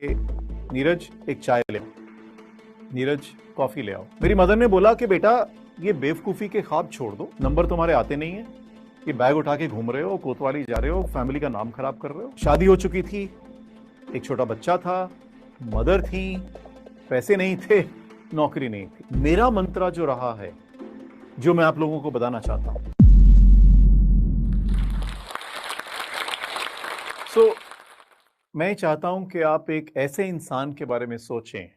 नीरज एक चाय ले आओ, नीरज कॉफी ले आओ। मेरी मदर ने बोला कि बेटा ये बेवकूफी के ख्वाब छोड़ दो, नंबर तुम्हारे आते नहीं है, ये बैग उठा के घूम रहे हो, कोतवाली जा रहे हो, फैमिली का नाम खराब कर रहे हो। शादी हो चुकी थी, एक छोटा बच्चा था, मदर थी, पैसे नहीं थे, नौकरी नहीं थी। मेरा मंत्र जो रहा है, जो मैं आप लोगों को बताना चाहता हूं, मैं चाहता हूं कि आप एक ऐसे इंसान के बारे में सोचें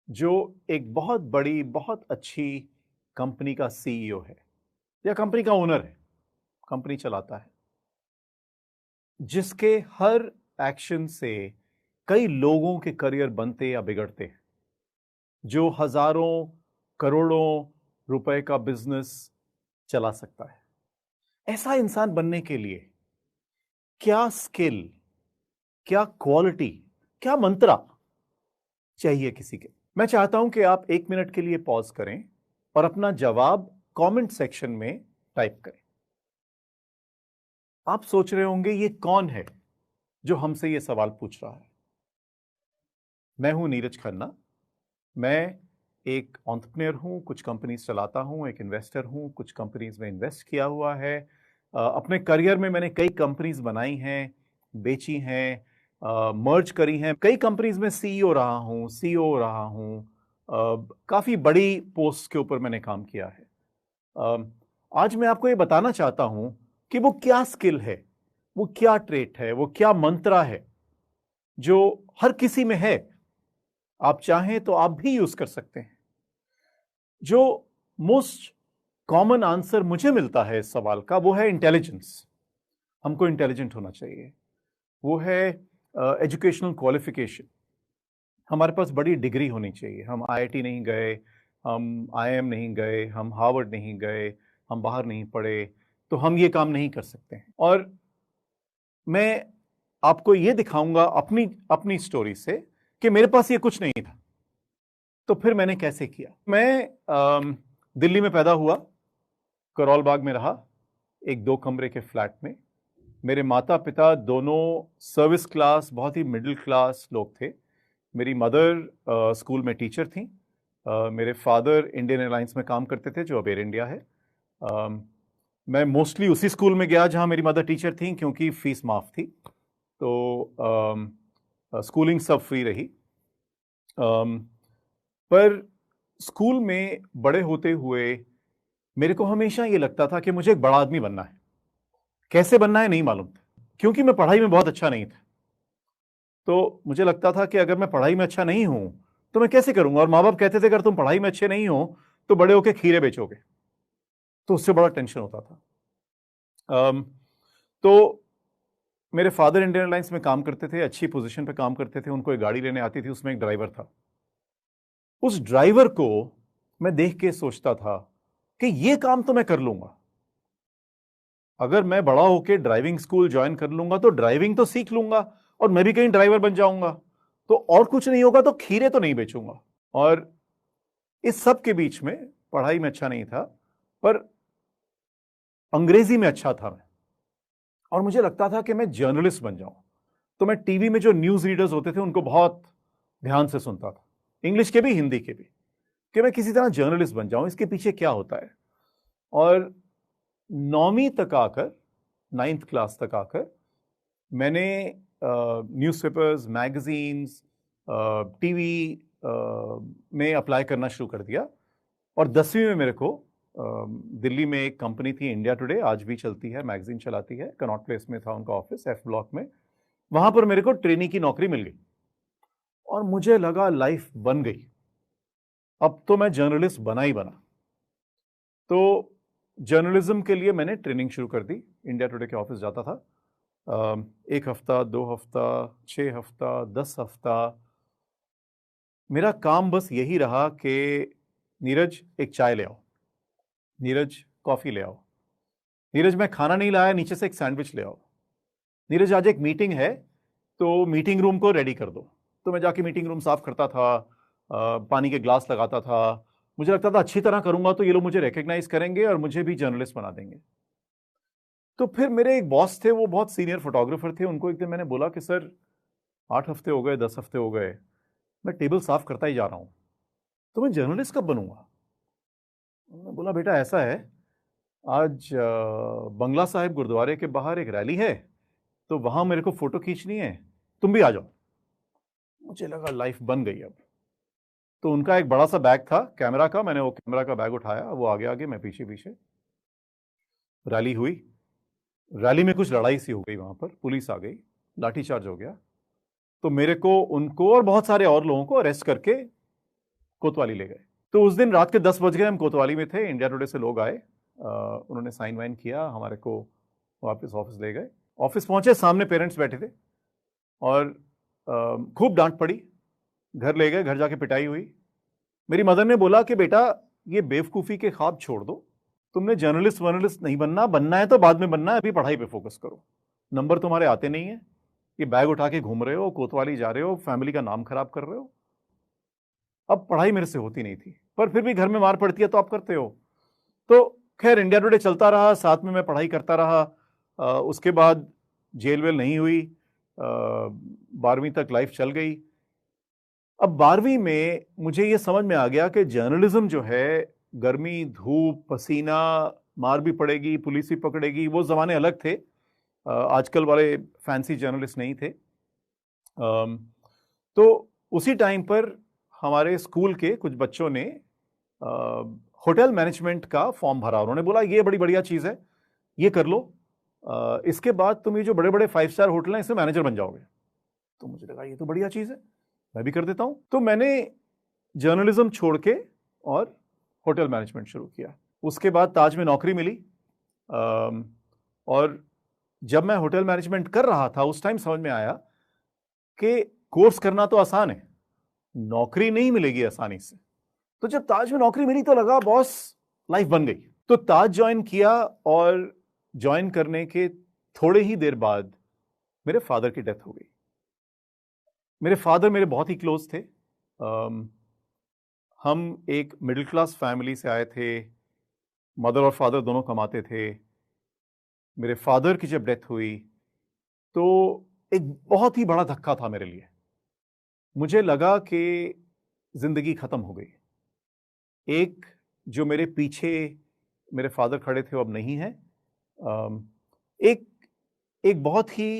जो एक बहुत बड़ी, बहुत अच्छी कंपनी का सीईओ है या कंपनी का ओनर है, कंपनी चलाता है, जिसके हर एक्शन से कई लोगों के करियर बनते या बिगड़ते हैं, जो हजारों करोड़ों रुपए का बिजनेस चला सकता है। ऐसा इंसान बनने के लिए क्या स्किल, क्या क्वालिटी, क्या मंत्रा चाहिए किसी के? मैं चाहता हूं कि आप 1 मिनट के लिए पॉज करें और अपना जवाब कमेंट सेक्शन में टाइप करें। आप सोच रहे होंगे ये कौन है जो हमसे ये सवाल पूछ रहा है। मैं हूं नीरज खन्ना। मैं एक एंटरप्रेन्योर हूं, कुछ कंपनीज चलाता हूं, एक इन्वेस्टर हूं, कुछ कंपनीज में इन्वेस्ट किया हुआ है। अपने करियर में मैंने कई कंपनीज बनाई हैं, बेची हैं, मर्ज करी हैं। कई कंपनीज में सीईओ रहा हूं, सीईओ रहा हूं, काफी बड़ी पोस्ट के ऊपर मैंने काम किया है। आज मैं आपको ये बताना चाहता हूं कि वो क्या स्किल है, वो क्या ट्रेट है, वो क्या मंत्रा है जो हर किसी में है। आप चाहें तो आप भी यूज कर सकते हैं। जो मोस्ट कॉमन आंसर मुझे मिलता है इस सवाल का, वो है इंटेलिजेंस। हमको इंटेलिजेंट होना चाहिए। वो है एजुकेशनल क्वालिफिकेशन। हमारे पास बड़ी डिग्री होनी चाहिए। हम आईआईटी नहीं गए, हम आईआईएम नहीं गए, हम हार्वर्ड नहीं गए, हम बाहर नहीं पढ़े, तो हम ये काम नहीं कर सकते हैं। और मैं आपको ये दिखाऊंगा अपनी अपनी स्टोरी से कि मेरे पास ये कुछ नहीं था, तो फिर मैंने कैसे किया। मैं दिल्ली में पैदा हुआ, करोल बाग में रहा, एक 2 कमरे के फ्लैट में। मेरे माता पिता दोनों सर्विस क्लास, बहुत ही मिडिल क्लास लोग थे। मेरी मदर स्कूल में टीचर थी। मेरे फादर इंडियन एयरलाइंस में काम करते थे, जो अब एयर इंडिया है। मैं मोस्टली उसी स्कूल में गया जहां मेरी मदर टीचर थी, क्योंकि फीस माफ थी, तो स्कूलिंग सब फ्री रही। पर स्कूल में बड़े होते हुए मेरे को हमेशा ये लगता था कि मुझे एक बड़ा आदमी बनना है। कैसे बनना है नहीं मालूम था, क्योंकि मैं पढ़ाई में बहुत अच्छा नहीं था। तो मुझे लगता था कि अगर मैं पढ़ाई में अच्छा नहीं हूं तो मैं कैसे करूंगा। और माँ बाप कहते थे अगर तुम पढ़ाई में अच्छे नहीं हो तो बड़े होके खीरे बेचोगे, तो उससे बड़ा टेंशन होता था। तो मेरे फादर इंडियन एयरलाइंस में काम करते थे, अच्छी पोजीशन पे काम करते थे। उनको एक गाड़ी लेने आती थी, उसमें एक ड्राइवर था। उस ड्राइवर को मैं देख के सोचता था कि ये काम तो मैं कर लूंगा। अगर मैं बड़ा होके ड्राइविंग स्कूल ज्वाइन कर लूंगा तो ड्राइविंग तो सीख लूंगा और मैं भी कहीं ड्राइवर बन जाऊंगा, तो और कुछ नहीं होगा तो खीरे तो नहीं बेचूंगा। और इस सब के बीच में पढ़ाई में अच्छा नहीं था, पर अंग्रेजी में अच्छा था मैं। और मुझे लगता था कि मैं जर्नलिस्ट बन जाऊं। तो मैं टीवी में जो न्यूज रीडर्स होते थे उनको बहुत ध्यान से सुनता था, इंग्लिश के भी हिंदी के भी, कि मैं किसी तरह जर्नलिस्ट बन जाऊं, इसके पीछे क्या होता है। और 9वीं तक आकर, 9th क्लास तक आकर मैंने न्यूज़पेपर्स, मैगजीन्स, टीवी में अप्लाई करना शुरू कर दिया। और 10वीं में मेरे को दिल्ली में एक कंपनी थी, इंडिया टुडे, आज भी चलती है, मैगजीन चलाती है, कनॉट प्लेस में था उनका ऑफिस, एफ ब्लॉक में। वहां पर मेरे को ट्रेनी की नौकरी मिल गई और मुझे लगा लाइफ बन गई, अब तो मैं जर्नलिस्ट बना ही बना। तो जर्नलिज्म के लिए मैंने ट्रेनिंग शुरू कर दी। इंडिया टुडे के ऑफिस जाता था, 1 हफ्ता, 2 हफ्ता, 6 हफ्ता, 10 हफ्ता। मेरा काम बस यही रहा कि नीरज एक चाय ले आओ, नीरज कॉफी ले आओ, नीरज मैं खाना नहीं लाया, नीचे से एक सैंडविच ले आओ, नीरज आज एक मीटिंग है तो मीटिंग रूम को रेडी कर दो। तो मैं जाके मीटिंग रूम साफ करता था, पानी के ग्लास लगाता था। मुझे लगता था अच्छी तरह करूंगा तो ये लोग मुझे रिकग्नाइज करेंगे और मुझे भी जर्नलिस्ट बना देंगे। तो फिर मेरे एक बॉस थे, वो बहुत सीनियर फोटोग्राफर थे। उनको एक दिन मैंने बोला कि सर, 8 हफ्ते हो गए, 10 हफ्ते हो गए, मैं टेबल साफ करता ही जा रहा हूं, तो मैं जर्नलिस्ट कब बनूंगा? उन्होंने बोला बेटा ऐसा है, आज बंगला साहिब गुरुद्वारे के बाहर एक रैली है, तो वहां मेरे को फोटो खींचनी है, तुम भी आ जाओ। मुझे लगा लाइफ बन गई अब। तो उनका एक बड़ा सा बैग था कैमरा का, मैंने वो कैमरा का बैग उठाया, वो आगे आगे मैं पीछे पीछे। रैली हुई, रैली में कुछ लड़ाई सी हो गई, वहां पर पुलिस आ गई, लाठीचार्ज हो गया, तो मेरे को, उनको और बहुत सारे और लोगों को अरेस्ट करके कोतवाली ले गए। तो उस दिन रात के 10 बज गए, हम कोतवाली में थे, इंडिया टुडे से लोग आए, उन्होंने साइन वाइन किया, हमारे को वापस ऑफिस ले गए। ऑफिस पहुंचे, सामने पेरेंट्स बैठे थे और खूब डांट पड़ी, घर ले गए, घर जाके पिटाई हुई। मेरी मदर ने बोला कि बेटा ये बेवकूफ़ी के ख्वाब छोड़ दो, तुमने जर्नलिस्ट वर्नलिस्ट नहीं बनना, बनना है तो बाद में बनना है, अभी पढ़ाई पे फोकस करो, नंबर तुम्हारे आते नहीं है, ये बैग उठा के घूम रहे हो, कोतवाली जा रहे हो, फैमिली का नाम खराब कर रहे हो। अब पढ़ाई मेरे से होती नहीं थी, पर फिर भी घर में मार पड़ती है तो आप करते हो। तो खैर इंडिया टुडे चलता रहा, साथ में मैं पढ़ाई करता रहा। उसके बाद जेल वेल नहीं हुई, 12वीं तक लाइफ चल गई। अब 12वीं में मुझे ये समझ में आ गया कि जर्नलिज्म जो है, गर्मी धूप पसीना, मार भी पड़ेगी, पुलिस भी पकड़ेगी, वो जमाने अलग थे, आजकल वाले फैंसी जर्नलिस्ट नहीं थे। तो उसी टाइम पर हमारे स्कूल के कुछ बच्चों ने होटल मैनेजमेंट का फॉर्म भरा। उन्होंने बोला ये बड़ी बढ़िया चीज़ है, ये कर लो, इसके बाद तुम ये जो बड़े बड़े 5 स्टार होटल हैं इसमें मैनेजर बन जाओगे। तो मुझे लगा ये तो बढ़िया चीज़ है, मैं भी कर देता हूँ। तो मैंने जर्नलिज्म छोड़ के और होटल मैनेजमेंट शुरू किया। उसके बाद ताज में नौकरी मिली, और जब मैं होटल मैनेजमेंट कर रहा था उस टाइम समझ में आया कि कोर्स करना तो आसान है, नौकरी नहीं मिलेगी आसानी से। तो जब ताज में नौकरी मिली तो लगा बॉस लाइफ बन गई। तो ताज ज्वाइन किया और ज्वाइन करने के थोड़े ही देर बाद मेरे फादर की डेथ हो गई। मेरे फादर मेरे बहुत ही क्लोज थे। हम एक मिडिल क्लास फैमिली से आए थे, मदर और फादर दोनों कमाते थे। मेरे फादर की जब डेथ हुई तो एक बहुत ही बड़ा धक्का था मेरे लिए। मुझे लगा कि जिंदगी खत्म हो गई। एक जो मेरे पीछे मेरे फादर खड़े थे वो अब नहीं है। एक एक बहुत ही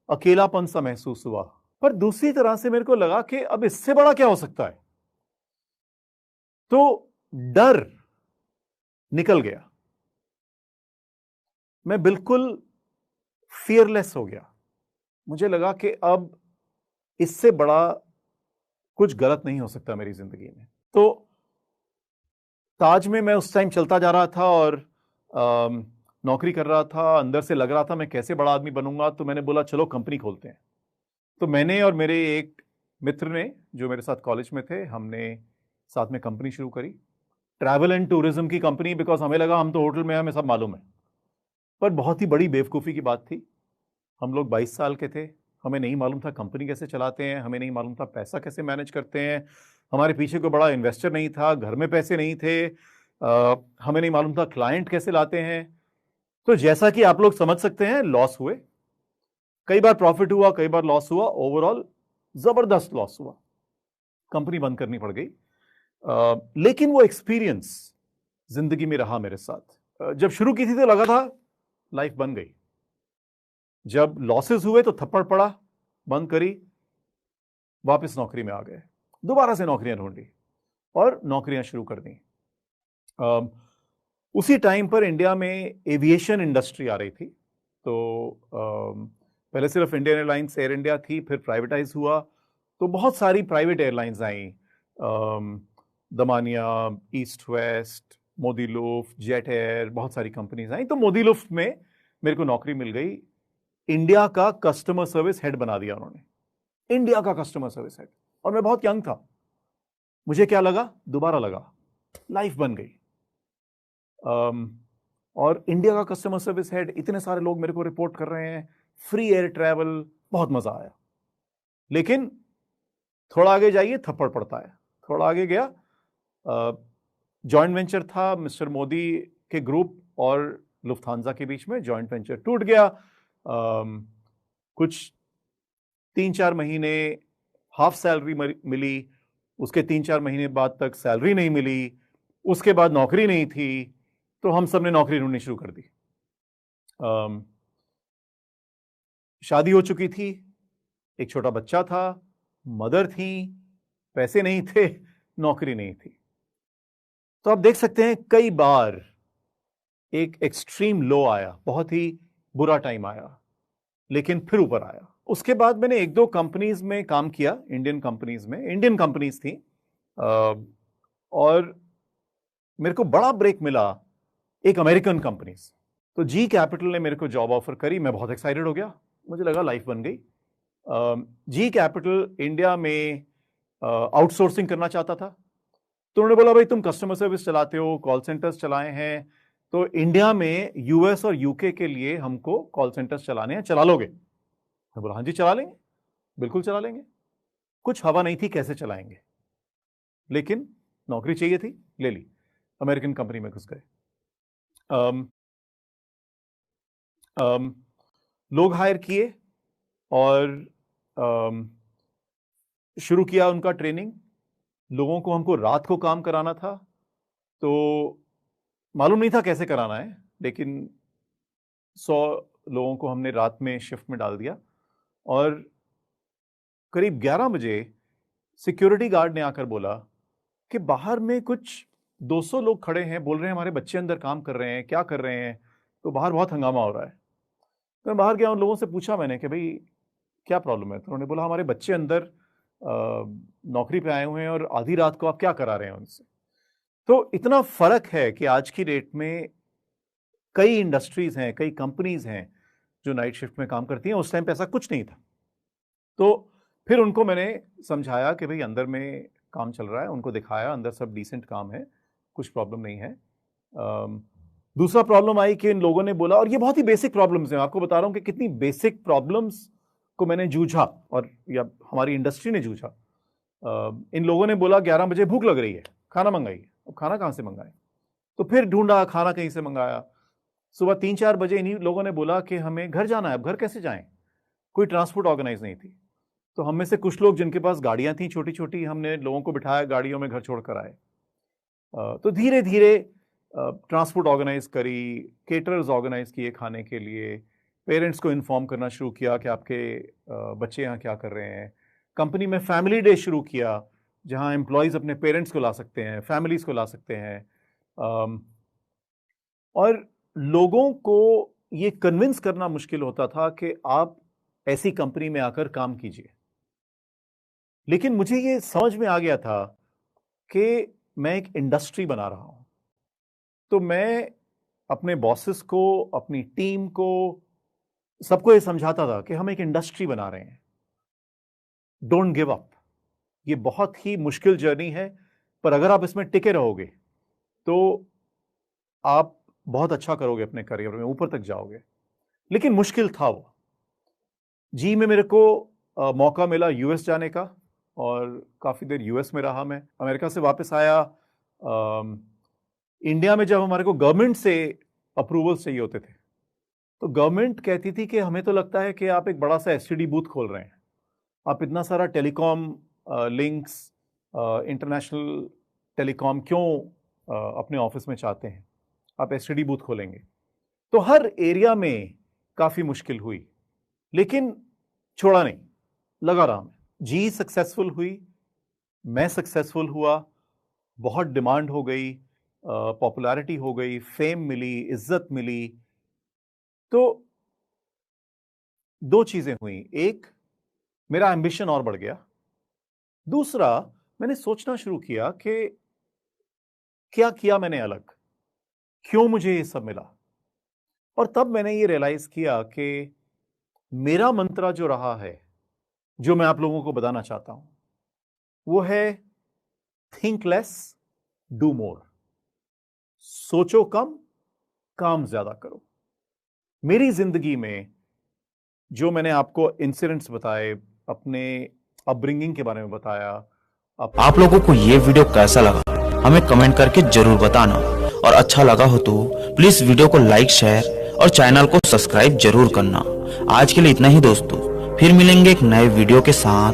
अकेलापन सा महसूस हुआ। पर दूसरी तरह से मेरे को लगा कि अब इससे बड़ा क्या हो सकता है, तो डर निकल गया, मैं बिल्कुल फियरलेस हो गया। मुझे लगा कि अब इससे बड़ा कुछ गलत नहीं हो सकता मेरी जिंदगी में। तो ताज में मैं उस टाइम चलता जा रहा था और नौकरी कर रहा था, अंदर से लग रहा था मैं कैसे बड़ा आदमी बनूंगा। तो मैंने बोला चलो कंपनी खोलते हैं। तो मैंने और मेरे एक मित्र ने जो मेरे साथ कॉलेज में थे, हमने साथ में कंपनी शुरू करी, ट्रैवल एंड टूरिज्म की कंपनी। बिकॉज हमें लगा हम तो होटल में, हमें सब मालूम है। पर बहुत ही बड़ी बेवकूफ़ी की बात थी। हम लोग 22 साल के थे, हमें नहीं मालूम था कंपनी कैसे चलाते हैं, हमें नहीं मालूम था पैसा कैसे मैनेज करते हैं, हमारे पीछे कोई बड़ा इन्वेस्टर नहीं था, घर में पैसे नहीं थे, हमें नहीं मालूम था क्लाइंट कैसे लाते हैं। तो जैसा कि आप लोग समझ सकते हैं, लॉस हुए, कई बार प्रॉफिट हुआ, कई बार लॉस हुआ, ओवरऑल जबरदस्त लॉस हुआ, कंपनी बंद करनी पड़ गई। लेकिन वो एक्सपीरियंस जिंदगी में रहा मेरे साथ। जब शुरू की थी तो लगा था लाइफ बन गई, जब लॉसेस हुए तो थप्पड़ पड़ा, बंद करी, वापस नौकरी में आ गए, दोबारा से नौकरियां ढूंढी और नौकरियां शुरू कर दी। उसी टाइम पर इंडिया में एविएशन इंडस्ट्री आ रही थी। तो पहले सिर्फ इंडियन एयरलाइंस, एयर इंडिया थी, फिर प्राइवेटाइज हुआ, तो बहुत सारी प्राइवेट एयरलाइंस आई, Damania, east west, Modi Luft, jet air, बहुत सारी कंपनीज आई। तो मोदी लुफ्ट में मेरे को नौकरी मिल गई, इंडिया का कस्टमर सर्विस हेड बना दिया उन्होंने, इंडिया का कस्टमर सर्विस हेड। और मैं बहुत यंग था, मुझे क्या लगा, दोबारा लगा लाइफ बन गई। और इंडिया का कस्टमर सर्विस हेड, इतने सारे लोग मेरे को रिपोर्ट कर रहे हैं, फ्री एयर ट्रैवल, बहुत मजा आया। लेकिन थोड़ा आगे जाइए थप्पड़ पड़ता है। थोड़ा आगे गया, जॉइंट वेंचर था मिस्टर मोदी के ग्रुप और लुफ्थांसा के बीच में, जॉइंट वेंचर टूट गया। कुछ 3-4 महीने हाफ सैलरी मिली, उसके 3-4 महीने बाद तक सैलरी नहीं मिली, उसके बाद नौकरी नहीं थी, तो हम सब ने नौकरी ढूंढनी शुरू कर दी। शादी हो चुकी थी, एक छोटा बच्चा था, मदर थी, पैसे नहीं थे, नौकरी नहीं थी। तो आप देख सकते हैं कई बार एक एक्सट्रीम लो आया, बहुत ही बुरा टाइम आया, लेकिन फिर ऊपर आया। उसके बाद मैंने 1-2 कंपनीज में काम किया, इंडियन कंपनीज थी, और मेरे को बड़ा ब्रेक मिला एक अमेरिकन कंपनीज। तो जी कैपिटल ने मेरे को जॉब ऑफर करी, मैं बहुत एक्साइटेड हो गया, मुझे लगा लाइफ बन गई। जी कैपिटल इंडिया में आउटसोर्सिंग करना चाहता था, तो उन्होंने बोला भाई तुम कस्टमर सर्विस चलाते हो, कॉल सेंटर्स चलाए हैं, तो इंडिया में यूएस और यूके के लिए हमको कॉल सेंटर्स चलाने हैं, चला लोगे? मैं बोला हाँ जी चला लेंगे, बिल्कुल चला लेंगे। कुछ हवा नहीं थी कैसे चलाएंगे, लेकिन नौकरी चाहिए थी, ले ली, अमेरिकन कंपनी में घुस गए। लोग हायर किए और शुरू किया उनका ट्रेनिंग। लोगों को हमको रात को काम कराना था, तो मालूम नहीं था कैसे कराना है, लेकिन 100 लोगों को हमने रात में शिफ्ट में डाल दिया। और करीब 11 बजे सिक्योरिटी गार्ड ने आकर बोला कि बाहर में कुछ 200 लोग खड़े हैं, बोल रहे हैं हमारे बच्चे अंदर काम कर रहे हैं, क्या कर रहे हैं, तो बाहर बहुत हंगामा हो रहा है। तो मैं बाहर गया, उन लोगों से पूछा मैंने कि भाई क्या प्रॉब्लम है, तो उन्होंने बोला हमारे बच्चे अंदर नौकरी पे आए हुए हैं और आधी रात को आप क्या करा रहे हैं उनसे। तो इतना फर्क है कि आज की डेट में कई इंडस्ट्रीज हैं, कई कंपनीज हैं जो नाइट शिफ्ट में काम करती हैं, उस टाइम पे ऐसा कुछ नहीं था। तो फिर उनको मैंने समझाया कि भाई अंदर में काम चल रहा है, उनको दिखाया अंदर सब डिसेंट काम है, कुछ प्रॉब्लम नहीं है। दूसरा प्रॉब्लम आई कि इन लोगों ने बोला, और ये बहुत ही बेसिक प्रॉब्लम्स हैं, आपको बता रहा हूं कि कितनी बेसिक प्रॉब्लम्स को मैंने जूझा, और या हमारी इंडस्ट्री ने जूझा। इन लोगों ने बोला 11 बजे भूख लग रही है, खाना मंगाइए। अब खाना कहां से मंगाए, तो फिर ढूंढा, खाना कहीं से मंगाया। सुबह 3-4 बजे इन्हीं लोगों ने बोला कि हमें घर जाना है, अब घर कैसे जाएं, कोई ट्रांसपोर्ट ऑर्गेनाइज नहीं थी। तो हम में से कुछ लोग जिनके पास गाड़ियां थी छोटी छोटी, हमने लोगों को बिठाया, गाड़ियों में घर छोड़ कर आए। तो धीरे धीरे ट्रांसपोर्ट ऑर्गेनाइज करी, केटरर्स ऑर्गेनाइज किए खाने के लिए, पेरेंट्स को इन्फॉर्म करना शुरू किया कि आपके बच्चे यहाँ क्या कर रहे हैं। कंपनी में फैमिली डे शुरू किया, जहाँ एम्प्लॉयज़ अपने पेरेंट्स को ला सकते हैं, फैमिलीज को ला सकते हैं, और लोगों को ये कन्विंस करना मुश्किल होता था कि आप ऐसी कंपनी में आकर काम कीजिए। लेकिन मुझे ये समझ में आ गया था कि मैं एक इंडस्ट्री बना रहा हूं, तो मैं अपने बॉसेस को, अपनी टीम को, सबको ये समझाता था कि हम एक इंडस्ट्री बना रहे हैं, डोंट गिव अप। ये बहुत ही मुश्किल जर्नी है, पर अगर आप इसमें टिके रहोगे तो आप बहुत अच्छा करोगे, अपने करियर में ऊपर तक जाओगे। लेकिन मुश्किल था वो। जी में मेरे को मौका मिला यूएस जाने का, और काफ़ी देर यूएस में रहा मैं। अमेरिका से वापस आया, इंडिया में जब हमारे को गवर्नमेंट से अप्रूवल्स चाहिए होते थे, तो गवर्नमेंट कहती थी कि हमें तो लगता है कि आप एक बड़ा सा एसटीडी बूथ खोल रहे हैं, आप इतना सारा टेलीकॉम लिंक्स, इंटरनेशनल टेलीकॉम क्यों अपने ऑफिस में चाहते हैं, आप एसटीडी बूथ खोलेंगे। तो हर एरिया में काफ़ी मुश्किल हुई, लेकिन छोड़ा नहीं, लगा रहा मैं। जी सक्सेसफुल हुई, मैं सक्सेसफुल हुआ, बहुत डिमांड हो गई, पॉपुलैरिटी हो गई, फेम मिली, इज्जत मिली। तो 2 चीजें हुई, एक मेरा एम्बिशन और बढ़ गया, दूसरा मैंने सोचना शुरू किया कि क्या किया मैंने अलग, क्यों मुझे ये सब मिला। और तब मैंने ये रियलाइज किया कि मेरा मंत्र जो रहा है, जो मैं आप लोगों को बताना चाहता हूं, वो है थिंक लेस डू मोर। सोचो कम, काम ज्यादा करो। मेरी जिंदगी में जो मैंने आपको इंसिडेंट्स बताए, अपने अपब्रिंगिंग के बारे में बताया, आप लोगों को ये वीडियो कैसा लगा हमें कमेंट करके जरूर बताना, और अच्छा लगा हो तो प्लीज वीडियो को लाइक, शेयर और चैनल को सब्सक्राइब जरूर करना। आज के लिए इतना ही दोस्तों, फिर मिलेंगे एक नए वीडियो के साथ।